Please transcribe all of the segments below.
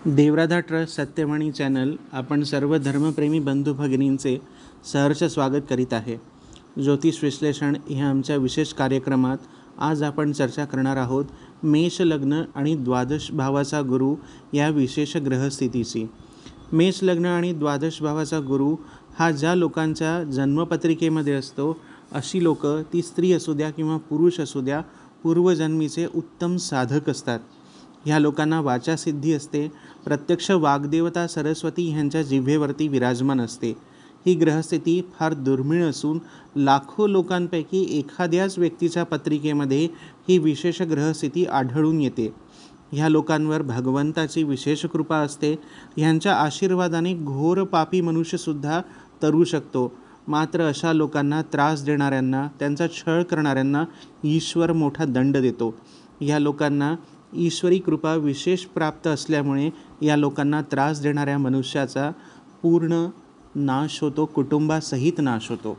देवराधा trust Satyavani channel आपण सर्व धर्मप्रेमी बंधू भगिनींचे सहर्ष स्वागत करीत आहे. ज्योतिष विश्लेषण ह्या आमच्या विशेष कार्यक्रमात आज आपण चर्चा करणार आहोत मेष लग्न आणि द्वादश भावाचा गुरु या विशेष ग्रहस्थितीची. मेष लग्न आणि द्वादश भावाचा गुरु हा ज्या लोकांच्या जन्मपत्रिकेमध्ये असतो अशी लोक, ती स्त्री असू द्या किंवा पुरुष असू द्या, पूर्वजन्मीचे उत्तम साधक असतात. ह्या लोकांना वाचासिद्धी असते. प्रत्यक्ष वाग्देवता सरस्वती ह्यांच्या जिभेवरती विराजमान असते. ही ग्रहस्थिती फार दुर्मिळ असून लाखो लोकांपैकी एखाद्याच व्यक्तीच्या पत्रिकेमध्ये ही विशेष ग्रहस्थिती आढळून येते. ह्या लोकांवर भगवंताची विशेष कृपा असते. ह्यांच्या आशीर्वादाने घोर पापी मनुष्यसुद्धा तरू शकतो. मात्र अशा लोकांना त्रास देणाऱ्यांना, त्यांचा छळ करणाऱ्यांना ईश्वर मोठा दंड देतो. ह्या लोकांना ईश्वरी कृपा विशेष प्राप्त असल्यामुळे या लोकांना त्रास देणाऱ्या मनुष्याचा पूर्ण नाश होतो, कुटुंबासहित नाश होतो.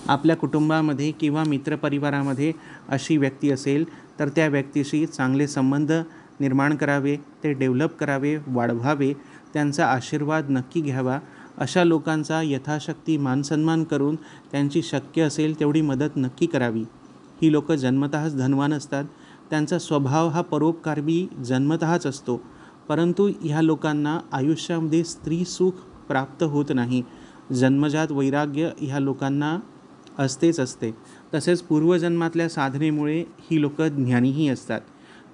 आपल्या कुटुंबामध्ये किंवा मित्रपरिवारामध्ये अशी व्यक्ती असेल तर त्या व्यक्तीशी चांगले संबंध निर्माण करावे, ते डेव्हलप करावे, वाढवावे, त्यांचा आशीर्वाद नक्की घ्यावा. अशा लोकांचा यथाशक्ती मानसन्मान करून त्यांची शक्य असेल तेवढी मदत नक्की करावी. ही लोक जन्मतःच धनवान असतात. त्यांचा स्वभाव हा परोपकारी जन्मतःच असतो. परंतु ह्या लोकांना आयुष्यामध्ये स्त्री सुख प्राप्त होत नाही. जन्मजात वैराग्य ह्या लोकांना असते. तसेच पूर्वजन्मातल्या साधनेमुळे ही लोक ज्ञानीही असतात.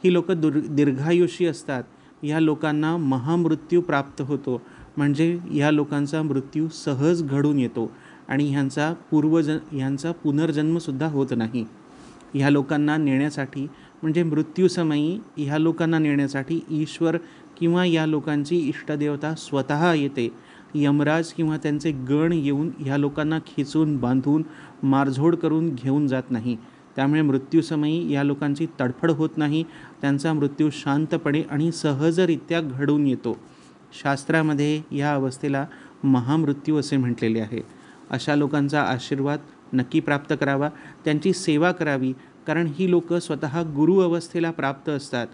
ही लोक दीर्घायुषी असतात. ह्या लोकांना महामृत्यू प्राप्त होतो, म्हणजे ह्या लोकांचा मृत्यू सहज घडून येतो आणि ह्यांचा पुनर्जन्मसुद्धा होत नाही. ह्या लोकांना नेण्यासाठी, म्हणजे मृत्यूसमयी ह्या लोकांना नेण्यासाठी ईश्वर किंवा या लोकांची इष्टदेवता स्वतः येते. यमराज किंवा त्यांचे गण येऊन ह्या लोकांना खेचून बांधून मारझोड करून घेऊन जात नाही. त्यामुळे मृत्यूसमयी या लोकांची तडफड होत नाही. त्यांचा मृत्यू शांतपणे आणि सहजरित्या घडून येतो. शास्त्रामध्ये या अवस्थेला महामृत्यू असे म्हटलेले आहे. अशा लोकांचा आशीर्वाद नक्की प्राप्त करावा, त्यांची सेवा करावी, कारण ही लोक स्वतः गुरु अवस्थेला प्राप्त असतात.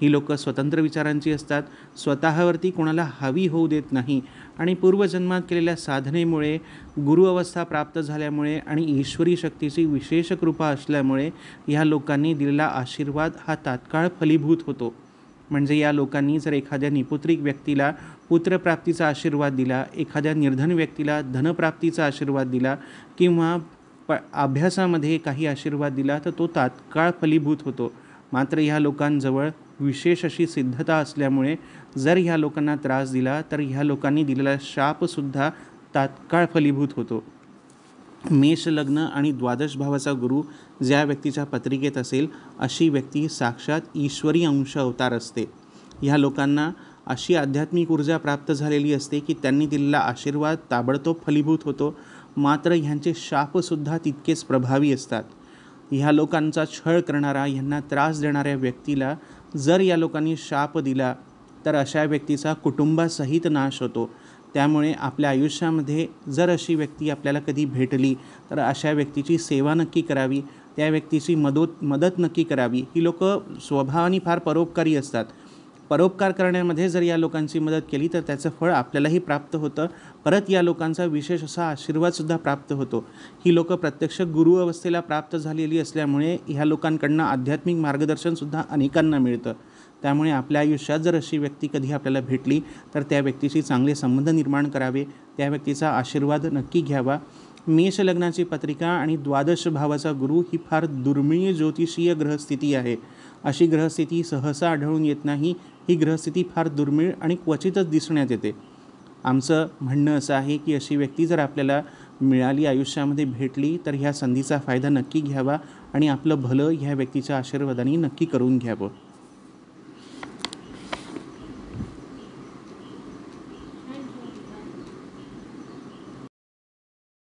ही लोक स्वतंत्र विचारांची असतात, स्वतःवरती कोणाला हावी होऊ देत नाही आणि पूर्वजन्मात केलेल्या साधनेमुळे, गुरु अवस्था प्राप्त झाल्यामुळे आणि ईश्वरी शक्तीची विशेष कृपा असल्यामुळे ह्या लोकांनी दिलेला आशीर्वाद हा तात्काळ फलीभूत होतो. म्हणजे या लोकांनी जर एखाद्या निपुत्रिक व्यक्तीला पुत्रप्राप्तीचा आशीर्वाद दिला, एखाद्या निर्धन व्यक्तीला धनप्राप्तीचा आशीर्वाद दिला किंवा अभ्यासामध्ये काही आशीर्वाद दिला तर तो तात्काळ फलीभूत होतो. मात्र ह्या लोकांजवळ विशेष अशी सिद्धता असल्यामुळे जर ह्या लोकांना त्रास दिला तर ह्या लोकांनी दिलेला शापसुद्धा तात्काळ फलीभूत होतो. मेष लग्न आणि द्वादश भावाचा गुरु ज्या व्यक्तीच्या पत्रिकेत असेल अशी व्यक्ती साक्षात ईश्वरी अंश अवतार असते. ह्या लोकांना अशी आध्यात्मिक ऊर्जा प्राप्त झालेली असते की त्यांनी दिलेला आशीर्वाद ताबडतोब फलीभूत होतो. मात्र ह्यांचे शापसुद्धा तितकेच प्रभावी असतात. ह्या लोकांचा छळ करणारा, ह्यांना त्रास देणाऱ्या व्यक्तीला जर या लोकांनी शाप दिला तर अशा व्यक्तीचा कुटुंबासहित नाश होतो. त्यामुळे आपल्या आयुष्यामध्ये जर अशी व्यक्ती आपल्याला कधी भेटली तर अशा व्यक्तीची सेवा नक्की करावी, त्या व्यक्तीची मदत नक्की करावी. ही लोक स्वभावाने फार परोपकारी असतात. परोपकार करण्यामध्ये जर या लोकांची मदत केली तर त्याचं फळ आपल्यालाही प्राप्त होतं. परत या लोकांचा विशेष असा आशीर्वादसुद्धा प्राप्त होतो. ही लोक प्रत्यक्ष गुरु अवस्थेला प्राप्त झालेली असल्यामुळे ह्या लोकांकडनं आध्यात्मिक मार्गदर्शनसुद्धा अनेकांना मिळतं. त्यामुळे आपल्या आयुष्यात जर अशी व्यक्ती कधी आपल्याला भेटली तर त्या व्यक्तीशी चांगले संबंध निर्माण करावे, त्या व्यक्तीचा आशीर्वाद नक्की घ्यावा. मेष लग्नाची पत्रिका आणि द्वादश भावाचा गुरु ही फार दुर्मिळ ज्योतिषीय ग्रहस्थिती आहे. अशी ग्रहस्थिती सहसा आढळून येत नाही. ही ग्रहस्थिती फार दुर्मिळ आणि क्वचितच दिसण्यात येते. आमचं म्हणणं असं आहे की अशी व्यक्ती जर आपल्याला मिळाली, आयुष्यामध्ये भेटली, तर ह्या संधीचा फायदा नक्की घ्यावा आणि आपलं भलं ह्या व्यक्तीच्या आशीर्वादाने नक्की करून घ्यावं.